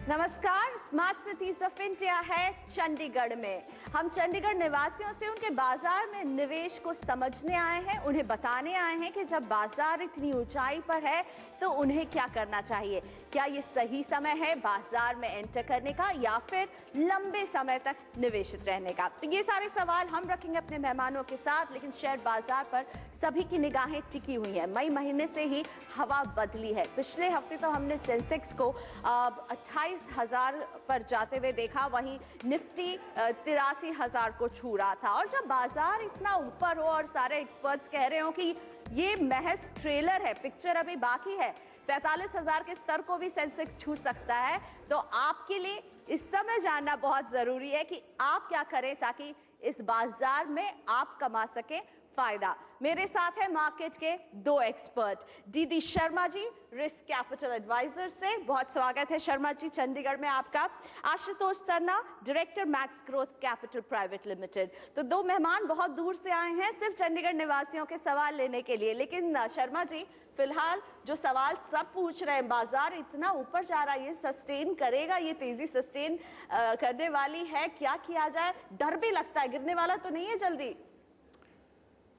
नमस्कार, smart cities of India है चंडीगढ़ में। हम चंडीगढ़ निवासियों से उनके बाजार में निवेश को समझने आए हैं, उन्हें बताने आए हैं कि जब बाजार इतनी ऊंचाई पर है तो उन्हें क्या करना चाहिए। क्या ये सही समय है बाजार में एंटर करने का या फिर लंबे समय तक निवेशित रहने का। तो ये सारे सवाल हम रखेंगे अपने मेहमानों के साथ, लेकिन शेयर बाजार पर सभी की निगाहें टिकी हुई हैं। मई महीने से ही हवा बदली है। पिछले हफ्ते तो हमने सेंसेक्स को 28,000 पर जाते हुए देखा, वहीं निफ्टी 83,000 को छू रहा था। और जब बाजार इतना ऊपर हो और सारे एक्सपर्ट्स कह रहे हो कि ये महज ट्रेलर है, पिक्चर अभी बाकी है, 45,000 के स्तर को भी सेंसेक्स छू सकता है, तो आपके लिए इस समय जानना बहुत जरूरी है कि आप क्या करें ताकि इस बाजार में आप कमा सकें फायदा। मेरे साथ है मार्केट के दो expert, DD Sharma ji risk capital adviser से, बहुत स्वागत है शर्मा जी चंडीगढ़ में आपका। Ashutosh Sarna, director max growth capital private limited. तो दो मेहमान बहुत दूर से आए हैं सिर्फ चंडीगढ़ निवासियों के सवाल लेने के लिए। लेकिन शर्मा जी, फिलहाल जो सवाल सब पूछ रहे हैं, बाजार इतना ऊपर जा रहा है, ये सस्टेन करेगा, ये तेजी सस्टेन करने वाली है, क्या किया जाए? डर भी लगता है, गिरने वाला तो नहीं है जल्दी?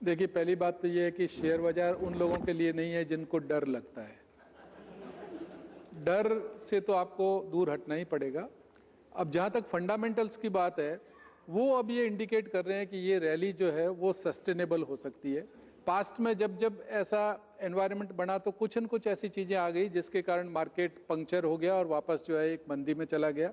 देखिए, पहली बात तो ये है कि शेयर बाजार उन लोगों के लिए नहीं है जिनको डर लगता है। डर से तो आपको दूर हटना ही पड़ेगा। अब जहाँ तक फंडामेंटल्स की बात है, वो अब ये इंडिकेट कर रहे हैं कि ये रैली जो है वो सस्टेनेबल हो सकती है। पास्ट में जब जब ऐसा एनवायरनमेंट बना तो कुछ न कुछ ऐसी चीज़ें आ गई जिसके कारण मार्केट पंक्चर हो गया और वापस जो है एक मंदी में चला गया।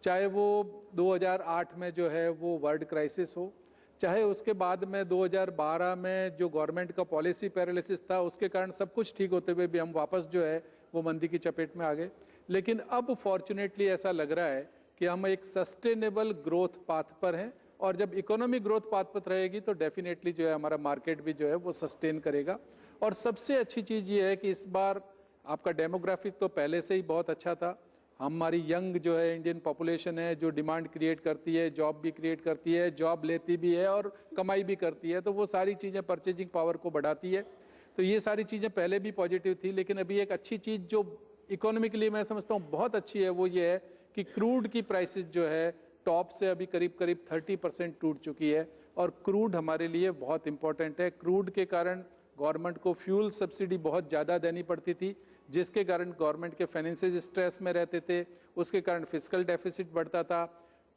चाहे वो 2008 में जो है वो वर्ल्ड क्राइसिस हो, चाहे उसके बाद में 2012 में जो गवर्नमेंट का पॉलिसी पैरालिसिस था, उसके कारण सब कुछ ठीक होते हुए भी हम वापस जो है वो मंदी की चपेट में आ गए। लेकिन अब फॉर्चुनेटली ऐसा लग रहा है कि हम एक सस्टेनेबल ग्रोथ पाथ पर हैं, और जब इकोनॉमी ग्रोथ पाथ पर रहेगी तो डेफिनेटली जो है हमारा मार्केट भी जो है वो सस्टेन करेगा। और सबसे अच्छी चीज़ ये है कि इस बार आपका डेमोग्राफिक तो पहले से ही बहुत अच्छा था। हमारी यंग जो है इंडियन पॉपुलेशन है जो डिमांड क्रिएट करती है, जॉब भी क्रिएट करती है, जॉब लेती भी है और कमाई भी करती है, तो वो सारी चीज़ें परचेजिंग पावर को बढ़ाती है। तो ये सारी चीज़ें पहले भी पॉजिटिव थी। लेकिन अभी एक अच्छी चीज़ जो इकोनॉमिकली मैं समझता हूँ बहुत अच्छी है, वो ये है कि क्रूड की प्राइसेस जो है टॉप से अभी करीब करीब 30% टूट चुकी है। और क्रूड हमारे लिए बहुत इंपॉर्टेंट है। क्रूड के कारण गवर्नमेंट को फ्यूल सब्सिडी बहुत ज़्यादा देनी पड़ती थी, जिसके कारण गवर्नमेंट के फाइनेंसेस स्ट्रेस में रहते थे, उसके कारण फिस्कल डेफिसिट बढ़ता था,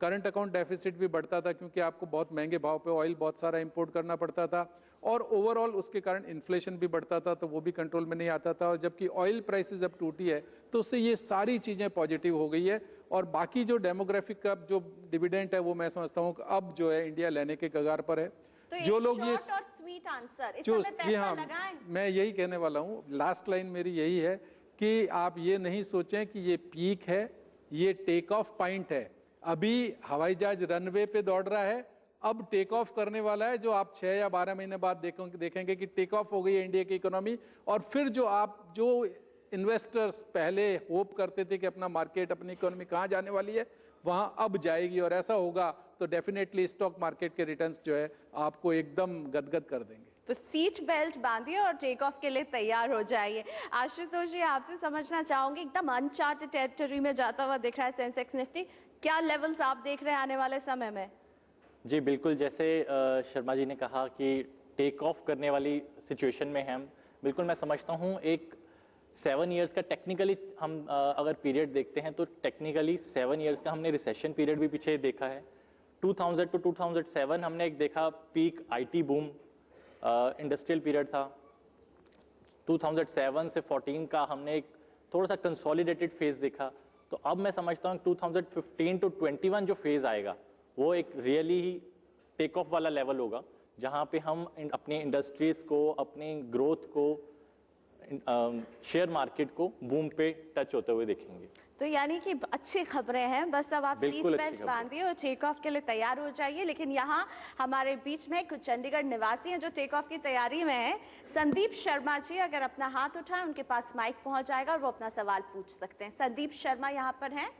करंट अकाउंट डेफिसिट भी बढ़ता था, क्योंकि आपको बहुत महंगे भाव पे ऑयल बहुत सारा इंपोर्ट करना पड़ता था, और ओवरऑल उसके कारण इन्फ्लेशन भी बढ़ता था, तो वो भी कंट्रोल में नहीं आता था। और जबकि ऑयल प्राइसेस अब टूटी है तो उससे ये सारी चीज़ें पॉजिटिव हो गई है। और बाकी जो डेमोग्राफिक का जो डिविडेंड है वो मैं समझता हूँ अब जो है इंडिया लेने के कगार पर है। तो जो लोग ये स्वीट आंसर, जो जी हाँ, मैं यही कहने वाला हूँ, लास्ट लाइन मेरी यही है कि आप ये नहीं सोचें कि ये पीक है, ये टेक ऑफ पॉइंट है। अभी हवाई जहाज रनवे पे दौड़ रहा है, अब टेक ऑफ करने वाला है, जो आप 6 या 12 महीने बाद देखेंगे कि टेक ऑफ हो गई है इंडिया की इकोनॉमी। और फिर जो इन्वेस्टर्स पहले होप करते थे कि अपना मार्केट, अपनी इकोनॉमी कहाँ जाने वाली है, वहाँ अब जाएगी। और ऐसा होगा तो डेफिनेटली स्टॉक मार्केट के रिटर्न्स जो है आपको एकदम गदगद कर देंगे। तो सीट बेल्ट बांधिए और टेक ऑफ के लिए तैयार हो जाइए। आशुतोष जी, आपसे समझना चाहूंगी, एकदम अनचार्टेड टेरिटरी में जाता हुआ दिख रहा है सेंसेक्स निफ्टी, क्या लेवल्स आप देख रहे हैं आने वाले समय में? जी बिल्कुल, जैसे शर्मा जी ने कहा कि टेक ऑफ करने वाली सिचुएशन में हम, बिल्कुल मैं समझता हूँ। एक 7 इयर्स का टेक्निकली हम अगर पीरियड देखते हैं तो टेक्निकली 7 इयर्स का हमने रिसेशन पीरियड भी पीछे देखा है। 2000 टू 2007 हमने एक देखा peak IT boom industrial period था। 2007 से 14 का हमने एक थोड़ा सा कंसोलिडेटेड फेज देखा। तो अब मैं समझता हूँ 2015 टू 21 जो फेज आएगा वो एक रियली ही टेक ऑफ वाला लेवल होगा, जहाँ पे हम अपनी इंडस्ट्रीज को, अपनी ग्रोथ को, शेयर मार्केट को बूम पे टच होते हुए देखेंगे। तो यानी कि अच्छी खबरें हैं, बस अब आप सीट बेल्ट बांधिए और टेक ऑफ के लिए तैयार हो जाइए। लेकिन यहाँ हमारे बीच में कुछ चंडीगढ़ निवासी हैं जो टेक ऑफ की तैयारी में हैं। संदीप शर्मा जी अगर अपना हाथ उठाएं, उनके पास माइक पहुंच जाएगा और वो अपना सवाल पूछ सकते हैं। संदीप शर्मा यहाँ पर हैं।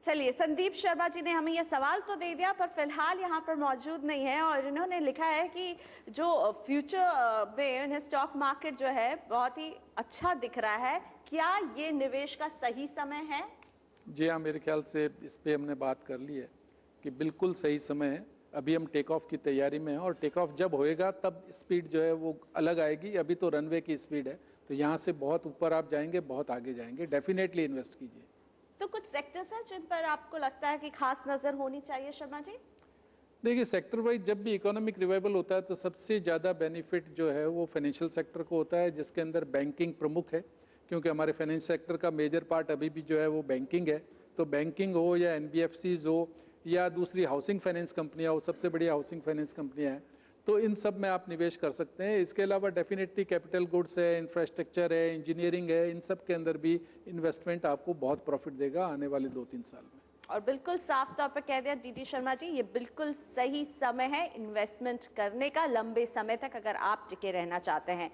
चलिए, संदीप शर्मा जी ने हमें यह सवाल तो दे दिया पर फिलहाल यहाँ पर मौजूद नहीं है, और इन्होंने लिखा है कि जो फ्यूचर में इन्हें स्टॉक मार्केट जो है बहुत ही अच्छा दिख रहा है, क्या ये निवेश का सही समय है? जी हाँ, मेरे ख्याल से इस पे हमने बात कर ली है कि बिल्कुल सही समय है। अभी हम टेक ऑफ की तैयारी में हैं और टेक ऑफ जब होएगा तब स्पीड जो है वो अलग आएगी। अभी तो रनवे की स्पीड है, तो यहाँ से बहुत ऊपर आप जाएंगे, बहुत आगे जाएंगे। डेफिनेटली इन्वेस्ट कीजिए। तो कुछ सेक्टर्स हैं जिन पर आपको लगता है कि खास नजर होनी चाहिए शर्मा जी? देखिए, सेक्टर वाइज जब भी इकोनॉमिक रिवाइवल होता है तो सबसे ज़्यादा बेनिफिट जो है वो फाइनेंशियल सेक्टर को होता है, जिसके अंदर बैंकिंग प्रमुख है, क्योंकि हमारे फाइनेंस सेक्टर का मेजर पार्ट अभी भी जो है वो बैंकिंग है। तो बैंकिंग हो या एनबीएफसीज हो या दूसरी हाउसिंग फाइनेंस कंपनियां हो, सबसे बड़ी हाउसिंग फाइनेंस कंपनियां हैं, तो इन सब में आप निवेश कर सकते हैं। इसके अलावा डेफिनेटली कैपिटल गुड्स है, इंफ्रास्ट्रक्चर है, इंजीनियरिंग है, इन सब के अंदर भी इन्वेस्टमेंट आपको बहुत प्रॉफिट देगा आने वाले 2-3 साल में। और बिल्कुल साफ तौर पर कह दिया डीडी शर्मा जी, ये बिल्कुल सही समय है इन्वेस्टमेंट करने का लंबे समय तक, अगर आप टिके रहना चाहते हैं।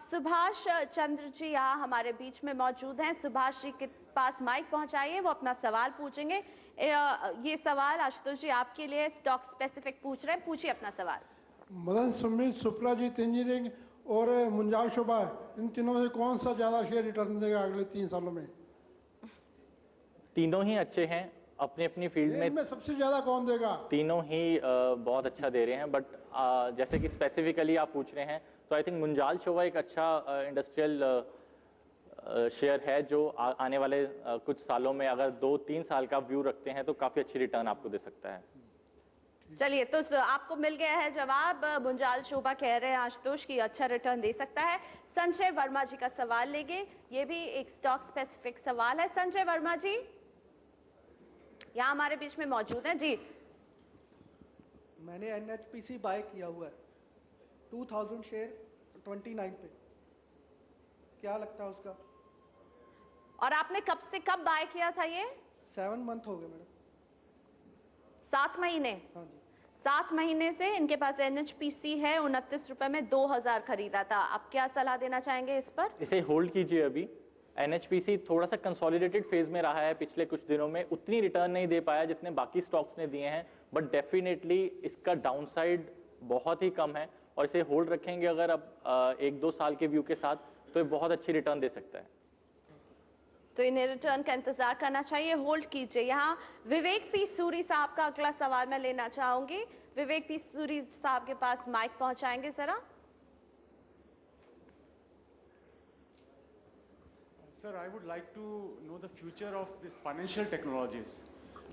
सुभाष चंद्र जी यहाँ हमारे बीच में मौजूद हैं। सुभाष जी के पास माइक पहुंचाइए, वो अपना सवाल पूछेंगे। ये सवाल आशुतोष जी आपके लिए स्टॉक स्पेसिफिक पूछ रहे हैं, पूछिए अपना सवाल। मदन सुमित, सुप्राजीत इंजीनियरिंग और मुंजाल शोभा, इन तीनों में से कौन सा ज़्यादा शेयर रिटर्न देगा अगले 3 सालों में? तीनों ही अच्छे हैं अपनी अपनी फील्ड में। इनमें सबसे ज़्यादा कौन देगा? तीनों ही बहुत अच्छा दे रहे हैं, बट जैसे कि स्पेसिफिकली आप पूछ रहे हैं तो आई थिंक मुंजाल शोभा एक अच्छा इंडस्ट्रियल शेयर है जो आने वाले कुछ सालों में अगर 2-3 साल का व्यू रखते हैं तो काफ़ी अच्छी रिटर्न आपको दे सकता है। चलिए, तो आपको मिल गया है जवाब। मुंजाल शोभा कह रहे हैं आशुतोष की अच्छा रिटर्न दे सकता है। संजय वर्मा जी का सवाल लेंगे, ये भी एक स्टॉक स्पेसिफिक सवाल है। संजय वर्मा जी यहाँ हमारे बीच में मौजूद हैं जी। मैंने एनएचपीसी बाय किया हुआ है 2000 शेयर 29 पे, क्या लगता है उसका? और आपने कब से कब बाय किया था ये? 7 मंथ हो गए मैडम। 7 महीने? हाँ जी। 7 महीने से इनके पास एनएचपीसी है, 29 रुपए में 2000 खरीदा था। आप क्या सलाह देना चाहेंगे इस पर? इसे होल्ड कीजिए। अभी एनएचपीसी थोड़ा सा कंसोलिडेटेड फेज में रहा है पिछले कुछ दिनों में, उतनी रिटर्न नहीं दे पाया जितने बाकी स्टॉक्स ने दिए हैं, बट डेफिनेटली इसका डाउनसाइड बहुत ही कम है और इसे होल्ड रखेंगे अगर अब 1-2 साल के व्यू के साथ तो ये बहुत अच्छी रिटर्न दे सकता है। तो इन्हें रिटर्न का इंतजार करना चाहिए, होल्ड कीजिए। यहाँ विवेक पी सूरी साहब का अगला सवाल मैं लेना चाहूंगी। विवेक पी सूरी साहब के पास माइक पहुंचाएंगे जरा। Sir, I would like to know the future of this financial technologies.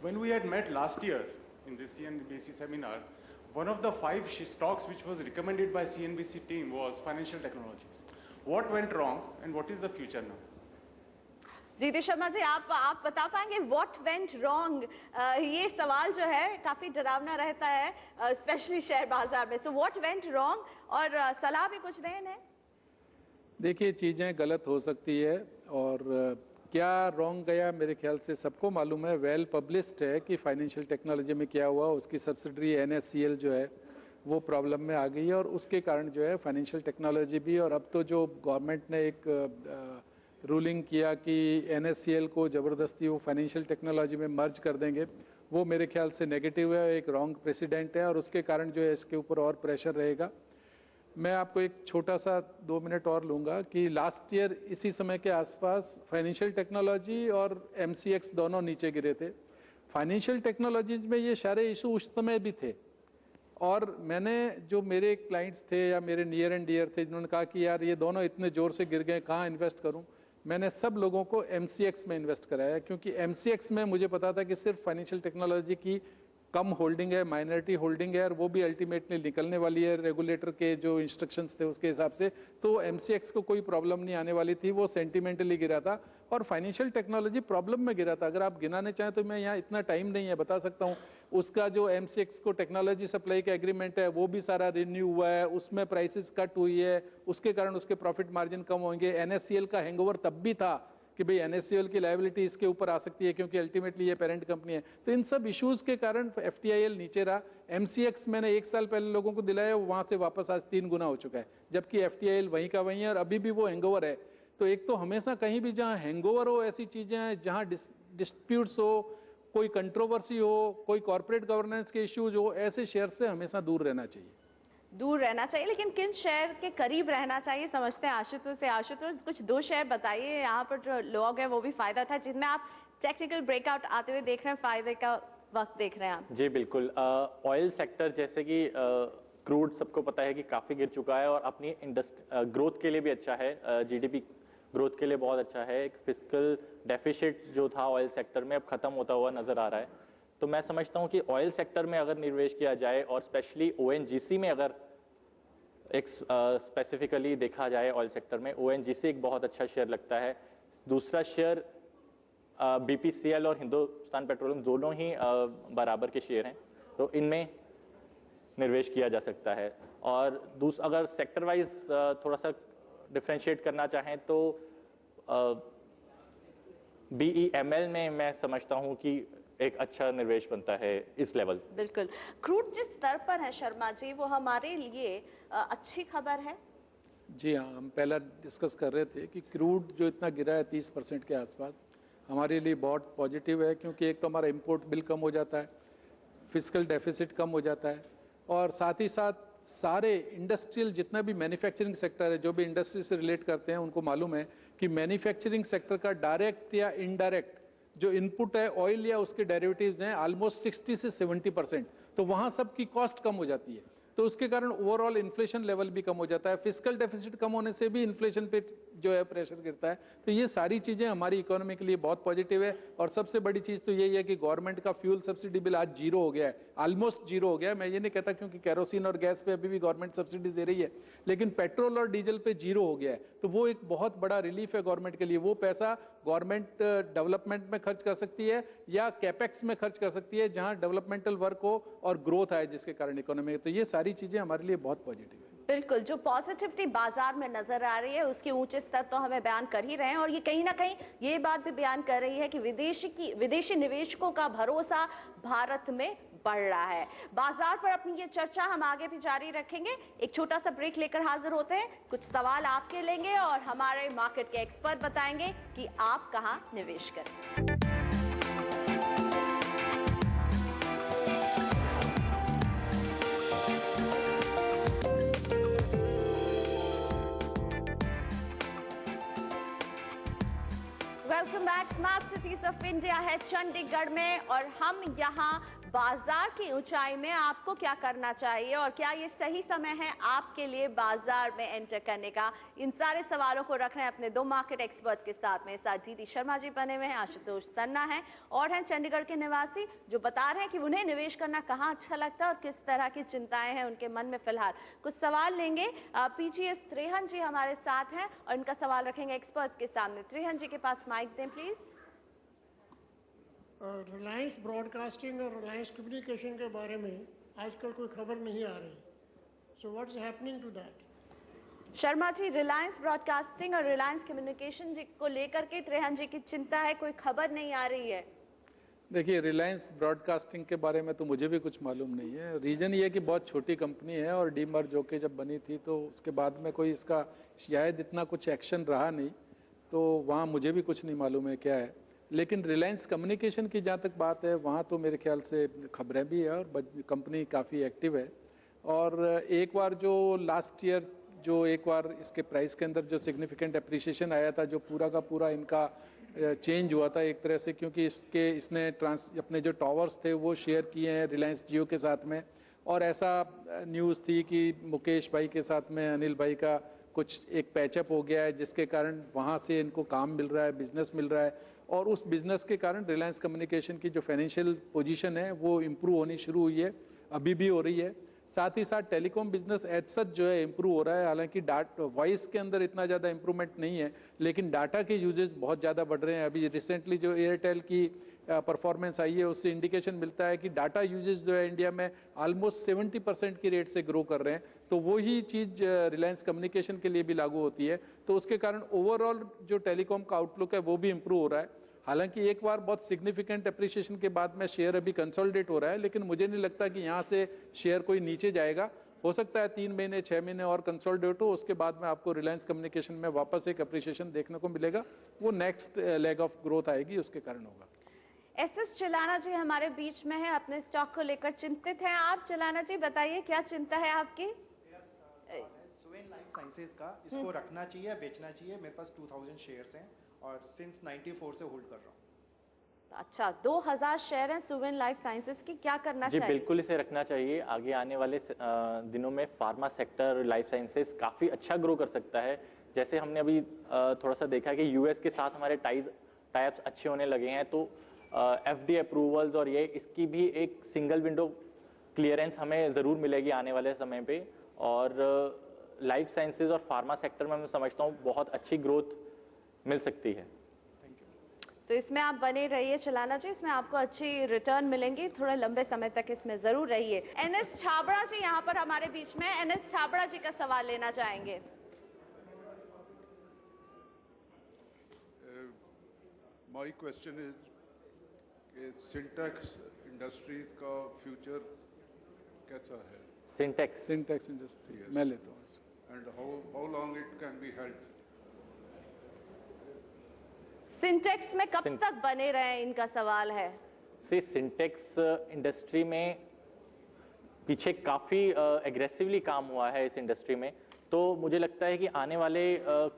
When we had met last year in this CNBC seminar, one of the 5 stocks which was recommended by CNBC team was financial technologies. What went wrong and what is the future now? दीदी शर्मा जी, आप बता पाएंगे what went wrong? ये सवाल जो है काफी डरावना रहता है, स्पेशली शेयर बाजार में। सो व्हाट वेंट रॉन्ग, और सलाह भी कुछ दें इन्हें। देखिए, चीज़ें गलत हो सकती है और क्या रॉन्ग गया मेरे ख्याल से सबको मालूम है, वेल पब्लिश्ड है कि फाइनेंशियल टेक्नोलॉजी में क्या हुआ। उसकी सब्सिडरी NSCL जो है वो प्रॉब्लम में आ गई है और उसके कारण जो है फाइनेंशियल टेक्नोलॉजी भी, और अब तो जो गवर्नमेंट ने एक रूलिंग किया कि NSCL को ज़बरदस्ती वो फाइनेंशियल टेक्नोलॉजी में मर्ज कर देंगे, वो मेरे ख्याल से नेगेटिव है, एक रॉन्ग प्रेसिडेंट है और उसके कारण जो है इसके ऊपर और प्रेशर रहेगा। मैं आपको एक छोटा सा 2 मिनट और लूँगा कि लास्ट ईयर इसी समय के आसपास फाइनेंशियल टेक्नोलॉजी और MCX दोनों नीचे गिरे थे। फाइनेंशियल टेक्नोलॉजीज में ये सारे इशू उस समय भी थे और मैंने जो मेरे क्लाइंट्स थे या मेरे नियर एंड डियर थे जिन्होंने कहा कि यार ये दोनों इतने ज़ोर से गिर गए, कहाँ इन्वेस्ट करूँ, मैंने सब लोगों को MCX में इन्वेस्ट कराया, क्योंकि MCX में मुझे पता था कि सिर्फ फाइनेंशियल टेक्नोलॉजी की कम होल्डिंग है, माइनॉरिटी होल्डिंग है और वो भी अल्टीमेटली निकलने वाली है रेगुलेटर के जो इंस्ट्रक्शंस थे उसके हिसाब से। तो MCX को कोई प्रॉब्लम नहीं आने वाली थी, वो सेंटिमेंटली गिरा था और फाइनेंशियल टेक्नोलॉजी प्रॉब्लम में गिरा था। अगर आप गिनाने चाहें तो मैं यहाँ इतना टाइम नहीं है, बता सकता हूँ। उसका जो MCX को टेक्नोलॉजी सप्लाई का एग्रीमेंट है वो भी सारा रिन्यू हुआ है, उसमें प्राइसेस कट हुई है, उसके कारण उसके प्रॉफिट मार्जिन कम होंगे। NSCL का हैंगओवर तब भी था कि भाई NSCL की लायबिलिटी इसके ऊपर आ सकती है क्योंकि अल्टीमेटली ये पेरेंट कंपनी है। तो इन सब इश्यूज के कारण FTIL नीचे रहा। MCX मैंने 1 साल पहले लोगों को दिलाया, वहाँ से वापस आज 3 गुना हो चुका है, जबकि FTIL वहीं का वहीं है और अभी भी वो हैंगओवर है। तो एक तो हमेशा कहीं भी जहाँ हैंगओवर हो, ऐसी चीज़ें हैं जहाँ डिस्प्यूट्स हो, कोई कंट्रोवर्सी हो, कोई कॉर्पोरेट गवर्नेंस के इश्यूज हो, ऐसे शेयर से हमेशा दूर रहना चाहिए। दूर रहना चाहिए, लेकिन किन शेयर के करीब रहना चाहिए समझते हैं आशुतोष से। आशुतोष, कुछ दो शेयर बताइए यहाँ पर जो लोग हैं वो भी फायदा उठाए, जिनमें आप टेक्निकल ब्रेकआउट आते हुए देख रहे हैं, फायदे का वक्त देख रहे हैं आप। जी बिल्कुल, ऑयल सेक्टर जैसे कि क्रूड सबको पता है कि काफ़ी गिर चुका है और अपनी ग्रोथ के लिए भी अच्छा है, जीडीपी ग्रोथ के लिए बहुत अच्छा है। एक फिस्कल डेफिसिट जो था ऑयल सेक्टर में अब खत्म होता हुआ नजर आ रहा है। तो मैं समझता हूं कि ऑयल सेक्टर में अगर निवेश किया जाए और स्पेशली ओएनजीसी में अगर एक स्पेसिफिकली देखा जाए ऑयल सेक्टर में, ओएनजीसी एक बहुत अच्छा शेयर लगता है। दूसरा शेयर बीपीसीएल और हिंदुस्तान पेट्रोलियम दोनों ही बराबर के शेयर हैं, तो इनमें निवेश किया जा सकता है। और अगर सेक्टर वाइज थोड़ा सा डिफ्रेंशिएट करना चाहें तो बीईएमएल में मैं समझता हूं कि एक अच्छा निवेश बनता है इस लेवल। बिल्कुल, क्रूड जिस स्तर पर है शर्मा जी, वो हमारे लिए अच्छी खबर है। जी हाँ, हम पहला डिस्कस कर रहे थे कि क्रूड जो इतना गिरा है 30% के आसपास, हमारे लिए बहुत पॉजिटिव है, क्योंकि एक तो हमारा इंपोर्ट बिल कम हो जाता है, फिस्कल डेफिसिट कम हो जाता है, और साथ ही साथ सारे इंडस्ट्रियल जितना भी मैन्युफैक्चरिंग सेक्टर है, जो भी इंडस्ट्री से रिलेट करते हैं, उनको मालूम है कि मैन्युफैक्चरिंग सेक्टर का डायरेक्ट या इनडायरेक्ट जो इनपुट है ऑयल या उसके डेरिवेटिव्स हैं ऑलमोस्ट 60 से 70%, तो वहाँ सब की कॉस्ट कम हो जाती है, तो उसके कारण ओवरऑल इन्फ्लेशन लेवल भी कम हो जाता है। फिस्कल डेफिसिट कम होने से भी इन्फ्लेशन पे जो है प्रेशर गिरता है। तो ये सारी चीज़ें हमारी इकोनॉमी के लिए बहुत पॉजिटिव है। और सबसे बड़ी चीज़ तो यही है कि गवर्नमेंट का फ्यूल सब्सिडी बिल आज जीरो हो गया है, ऑलमोस्ट जीरो हो गया है। मैं ये नहीं कहता, क्योंकि कैरोसिन और गैस पे अभी भी गवर्नमेंट सब्सिडी दे रही है, लेकिन पेट्रोल और डीजल पे जीरो हो गया है, तो वो एक बहुत बड़ा रिलीफ है गवर्नमेंट के लिए। वो पैसा गवर्नमेंट डेवलपमेंट में खर्च कर सकती है या कैपेक्स में खर्च कर सकती है, जहां डेवलपमेंटल वर्क हो और ग्रोथ आए जिसके कारण इकोनॉमी। तो ये सारी चीजें हमारे लिए बहुत पॉजिटिव है। बिल्कुल, जो पॉजिटिविटी बाजार में नजर आ रही है उसके ऊंचे स्तर तो हमें बयान कर ही रहे हैं, और ये कहीं ना कहीं ये बात भी बयान कर रही है कि विदेशी निवेशकों का भरोसा भारत में बढ़ रहा है। बाजार पर अपनी ये चर्चा हम आगे भी जारी रखेंगे। एक छोटा सा ब्रेक लेकर हाजिर होते हैं, कुछ सवाल आपके लेंगे और हमारे मार्केट के एक्सपर्ट बताएंगे कि आप कहां निवेश करें। Welcome back. Smart cities of India है चंडीगढ़ में, और हम यहाँ बाजार की ऊंचाई में आपको क्या करना चाहिए और क्या ये सही समय है आपके लिए बाजार में एंटर करने का, इन सारे सवालों को रख रहे हैं अपने दो मार्केट एक्सपर्ट के साथ। मेरे साथ जीती शर्मा जी बने हुए हैं, आशुतोष सन्ना है और हैं चंडीगढ़ के निवासी, जो बता रहे हैं कि उन्हें निवेश करना कहाँ अच्छा लगता है और किस तरह की चिंताएं हैं उनके मन में फिलहाल। कुछ सवाल लेंगे। पीजीएस त्रेहन जी हमारे साथ हैं और इनका सवाल रखेंगे एक्सपर्ट्स के सामने। त्रेहन जी के पास माइक दें प्लीज। रिलायंस ब्रॉडकास्टिंग और रिलायंस कम्युनिकेशन के बारे में आजकल कोई खबर नहीं आ रही, so what's happening to that? Sharma ji, Reliance broadcasting और रिलायंस कम्युनिकेशन जी को लेकर के त्रेहन जी की चिंता है, कोई खबर नहीं आ रही है। देखिए, रिलायंस ब्रॉडकास्टिंग के बारे में तो मुझे भी कुछ मालूम नहीं है। रीज़न ये है कि बहुत छोटी कंपनी है और डीमर्ज होके जब बनी थी तो उसके बाद में कोई इसका शायद इतना कुछ एक्शन रहा नहीं, तो वहाँ मुझे भी कुछ नहीं मालूम है क्या है। लेकिन रिलायंस कम्युनिकेशन की जहाँ तक बात है, वहाँ तो मेरे ख्याल से खबरें भी है और कंपनी काफ़ी एक्टिव है। और एक बार जो लास्ट ईयर जो एक बार इसके प्राइस के अंदर जो सिग्निफिकेंट अप्रिसिएशन आया था, जो पूरा का पूरा इनका चेंज हुआ था एक तरह से, क्योंकि इसने अपने जो टावर्स थे वो शेयर किए हैं रिलायंस जियो के साथ में, और ऐसा न्यूज़ थी कि मुकेश भाई के साथ में अनिल भाई का कुछ एक पैचअप हो गया है, जिसके कारण वहाँ से इनको काम मिल रहा है, बिजनेस मिल रहा है, और उस बिजनेस के कारण रिलायंस कम्युनिकेशन की जो फाइनेंशियल पोजीशन है वो इम्प्रूव होनी शुरू हुई है, अभी भी हो रही है। साथ ही साथ टेलीकॉम बिजनेस एज सच जो है इम्प्रूव हो रहा है। हालांकि वॉइस के अंदर इतना ज़्यादा इम्प्रूवमेंट नहीं है, लेकिन डाटा के यूजेस बहुत ज़्यादा बढ़ रहे हैं। अभी रिसेंटली जो एयरटेल की परफॉर्मेंस आई है उससे इंडिकेशन मिलता है कि डाटा यूजेस जो है इंडिया में ऑलमोस्ट 70% की रेट से ग्रो कर रहे हैं। तो वही चीज़ रिलायंस कम्युनिकेशन के लिए भी लागू होती है, तो उसके कारण ओवरऑल जो टेलीकॉम का आउटलुक है वो भी इम्प्रूव हो रहा है। हालांकि एक बार बहुत सिग्निफिकेंट अप्रिसिएशन के बाद में शेयर अभी कंसोलिडेट हो रहा है, लेकिन मुझे नहीं लगता कि यहाँ से शेयर कोई नीचे जाएगा। हो सकता है 3 महीने 6 महीने और कंसोलिडेट हो, उसके बाद में आपको रिलायंस कम्युनिकेशन में वापस एक अप्रिसिएशन देखने को मिलेगा। वो नेक्स्ट लेग ऑफ ग्रोथ आएगी, उसके कारण होगा। एसएस चलाना जी हमारे बीच में है, अपने स्टॉक को लेकर चिंतित हैं आप। चलाना जी बताइए, क्या चिंता है आपकी? साइंसेज का, इसको रखना चाहिए या बेचना चाहिए? मेरे पास 2000 शेयर्स हैं और सिंस 94 से होल्ड कर रहा हूँ। अच्छा, 2000 शेयर हैं सुवेन लाइफ साइंसेज की, क्या करना जी चाहिए? बिल्कुल इसे रखना चाहिए। आगे आने वाले दिनों में फार्मा सेक्टर, लाइफ साइंसेज काफ़ी अच्छा ग्रो कर सकता है। जैसे हमने अभी थोड़ा सा देखा कि यूएस के साथ हमारे टाइप्स अच्छे होने लगे हैं, तो FDA अप्रूवल्स और ये इसकी भी एक सिंगल विंडो क्लियरेंस हमें ज़रूर मिलेगी आने वाले समय पे। और लाइफ साइंसेज और फार्मा सेक्टर में मैं समझता हूँ बहुत अच्छी ग्रोथ मिल सकती है। तो इसमें आप बने रहिए, चलाना चाहिए, इसमें आपको अच्छी रिटर्न मिलेंगी, थोड़ा लंबे समय तक इसमें जरूर रहिए। NS छाबड़ा जी यहाँ पर हमारे बीच में, NS छाबड़ा जी का सवाल लेना चाहेंगे। माय क्वेश्चन इज कि सिंटेक्स इंडस्ट्रीज का फ्यूचर कैसा है? सिंटेक्स इंडस्ट्री मैं लेता हूँ। And how long it can be held? Sintex में कब तक बने रहे, इनका सवाल है। सिंटेक्स इंडस्ट्री में पीछे काफ़ी एग्रेसिवली काम हुआ है इस इंडस्ट्री में, तो मुझे लगता है कि आने वाले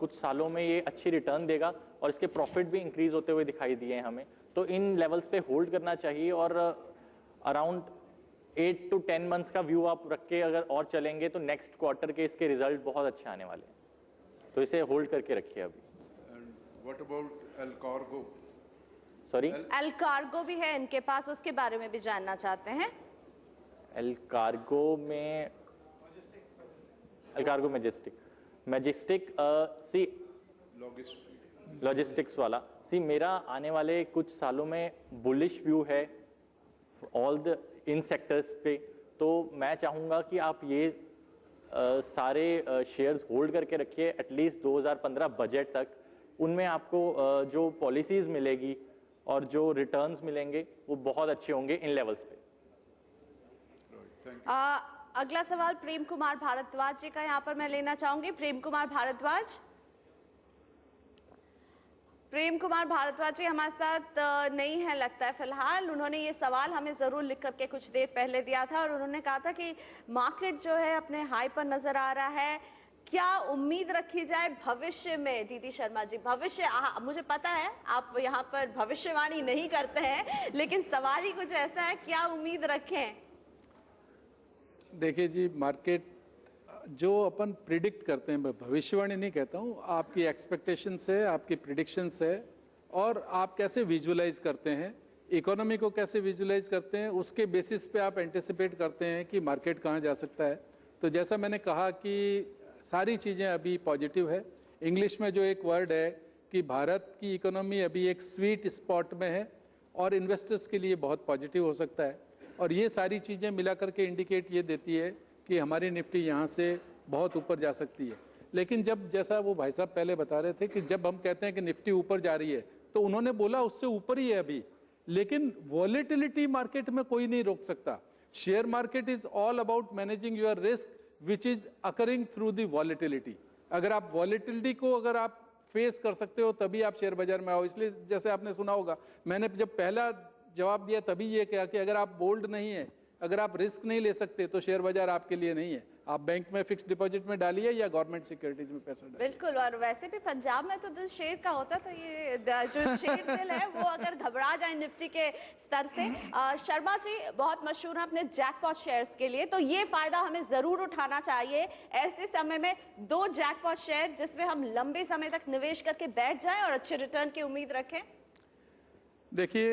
कुछ सालों में ये अच्छी रिटर्न देगा और इसके प्रॉफिट भी इंक्रीज होते हुए दिखाई दिए हैं हमें। तो इन लेवल्स पे होल्ड करना चाहिए और अराउंड 8 to 10 मंथ्स का व्यू आप रख के अगर और चलेंगे तो नेक्स्ट क्वार्टर के इसके रिजल्ट बहुत अच्छे आने वाले हैं, तो इसे होल्ड करके रखिए अभी। What about El Cargo? Sorry, L cargo भी है इनके पास, उसके बारे में भी जानना चाहते हैं। एल कार्गो मैजेस्टिक सी लॉजिस्टिक्स वाला मेरा आने वाले कुछ सालों में बुलिश व्यू है ऑल द इन सेक्टर्स पे। तो मैं चाहूँगा कि आप ये सारे शेयर्स होल्ड करके रखिए एटलीस्ट 2015 बजट तक। उनमें आपको जो पॉलिसीज मिलेगी और जो रिटर्न्स मिलेंगे वो बहुत अच्छे होंगे इन लेवल्स पे। अगला सवाल प्रेम कुमार भारद्वाज जी का यहाँ पर मैं लेना चाहूंगी। प्रेम कुमार भारद्वाज जी हमारे साथ नहीं है लगता है फिलहाल। उन्होंने ये सवाल हमें जरूर लिख करके कुछ देर पहले दिया था और उन्होंने कहा था कि मार्केट जो है अपने हाई पर नजर आ रहा है, क्या उम्मीद रखी जाए भविष्य में? दीदी शर्मा जी, भविष्य, मुझे पता है आप यहाँ पर भविष्यवाणी नहीं करते हैं, लेकिन सवाल ही कुछ ऐसा है, क्या उम्मीद रखें? देखिए जी, मार्केट जो अपन प्रिडिक्ट करते हैं, मैं भविष्यवाणी नहीं कहता हूँ, आपकी एक्सपेक्टेशंस है, आपकी प्रिडिक्शंस है और आप कैसे विजुअलाइज करते हैं, इकोनॉमी को कैसे विजुअलाइज करते हैं, उसके बेसिस पे आप एंटिसिपेट करते हैं कि मार्केट कहाँ जा सकता है। तो जैसा मैंने कहा कि सारी चीज़ें अभी पॉजिटिव है। इंग्लिश में जो एक वर्ड है कि भारत की इकोनॉमी अभी एक स्वीट स्पॉट में है और इन्वेस्टर्स के लिए बहुत पॉजिटिव हो सकता है। और ये सारी चीज़ें मिला करके इंडिकेट ये देती है कि हमारी निफ्टी यहाँ से बहुत ऊपर जा सकती है। लेकिन जब, जैसा वो भाई साहब पहले बता रहे थे कि जब हम कहते हैं कि निफ्टी ऊपर जा रही है, तो उन्होंने बोला उससे ऊपर ही है अभी, लेकिन वॉलेटिलिटी मार्केट में कोई नहीं रोक सकता। Share market is all about managing your risk which is occurring through the volatility. अगर आप वॉलेटिलिटी को अगर आप फेस कर सकते हो तभी आप शेयर बाजार में आओ। इसलिए जैसे आपने सुना होगा, मैंने जब पहला जवाब दिया तभी ये कहा कि अगर आप बोल्ड नहीं है, अगर आप रिस्क नहीं ले सकते तो शेयर बाजार आपके लिए नहीं है। आप बैंक में फिक्स डिपॉजिट में डालिए या गवर्नमेंट सिक्योरिटीज में पैसा डालिए। बिल्कुल, और वैसे भी पंजाब में तो दिल शेर का होता है, तो ये जो शेर दिल है वो अगर घबरा जाए निफ्टी के स्तर से। शर्मा जी बहुत मशहूर है अपने जैकपॉट शेयर्स के लिए, तो ये फायदा हमें जरूर उठाना चाहिए ऐसे समय में। 2 जैकपॉट शेयर जिसमें हम लंबे समय तक निवेश करके बैठ जाएं और अच्छे रिटर्न की उम्मीद रखें। देखिए,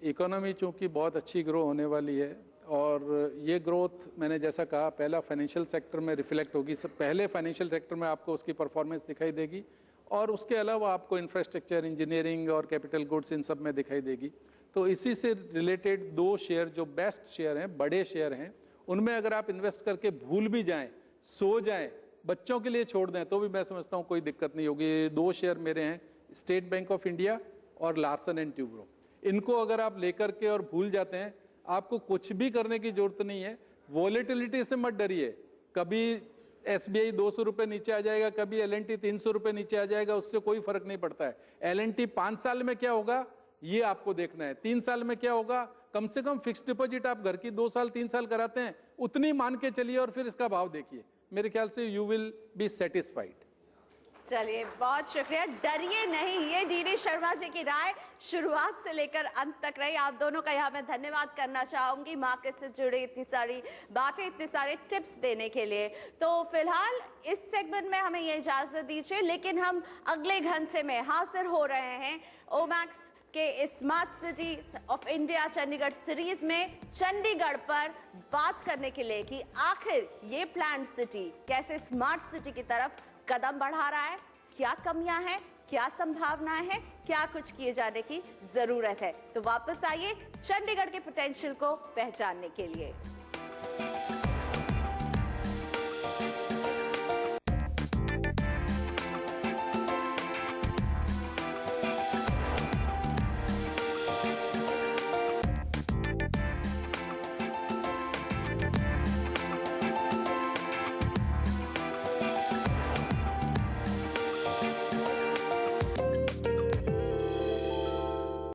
इकोनॉमी चूंकि बहुत अच्छी ग्रो होने वाली है और ये ग्रोथ मैंने जैसा कहा पहला फाइनेंशियल सेक्टर में रिफ्लेक्ट होगी। सब पहले फाइनेंशियल सेक्टर में आपको उसकी परफॉर्मेंस दिखाई देगी और उसके अलावा आपको इंफ्रास्ट्रक्चर, इंजीनियरिंग और कैपिटल गुड्स इन सब में दिखाई देगी। तो इसी से रिलेटेड 2 शेयर जो बेस्ट शेयर हैं, बड़े शेयर हैं, उनमें अगर आप इन्वेस्ट करके भूल भी जाएं, सो जाएं, बच्चों के लिए छोड़ दें, तो भी मैं समझता हूँ कोई दिक्कत नहीं होगी। 2 शेयर मेरे हैं, स्टेट बैंक ऑफ इंडिया और लार्सन एंड ट्यूब्रो। इनको अगर आप लेकर के और भूल जाते हैं, आपको कुछ भी करने की जरूरत नहीं है। वॉलेटिलिटी से मत डरिए, कभी SBI 200 रुपये नीचे आ जाएगा, कभी L&T 300 रुपये नीचे आ जाएगा, उससे कोई फर्क नहीं पड़ता है। L&T 5 साल में क्या होगा ये आपको देखना है, 3 साल में क्या होगा। कम से कम फिक्स डिपॉजिट आप घर की 2 साल 3 साल कराते हैं, उतनी मान के चलिए और फिर इसका भाव देखिए। मेरे ख्याल से यू विल बी सेटिस्फाइड। चलिए, बहुत शुक्रिया। डरिए नहीं, ये डी शर्मा जी की राय शुरुआत से लेकर अंत तक रही। आप दोनों का यहाँ मैं धन्यवाद करना चाहूंगी मार्केट से जुड़ी इतनी सारी बातें, इतने सारे टिप्स देने के लिए। तो फिलहाल इस सेगमेंट में हमें ये इजाजत दीजिए, लेकिन हम अगले घंटे में हाजिर हो रहे हैं ओमैक्स के smart city of India Chandigarh series में चंडीगढ़ पर बात करने के लिए कि आखिर ये प्लान्ड सिटी कैसे स्मार्ट सिटी की तरफ कदम बढ़ा रहा है, क्या कमियां हैं, क्या संभावनाएं हैं, क्या कुछ किए जाने की जरूरत है। तो वापस आइए चंडीगढ़ के पोटेंशियल को पहचानने के लिए।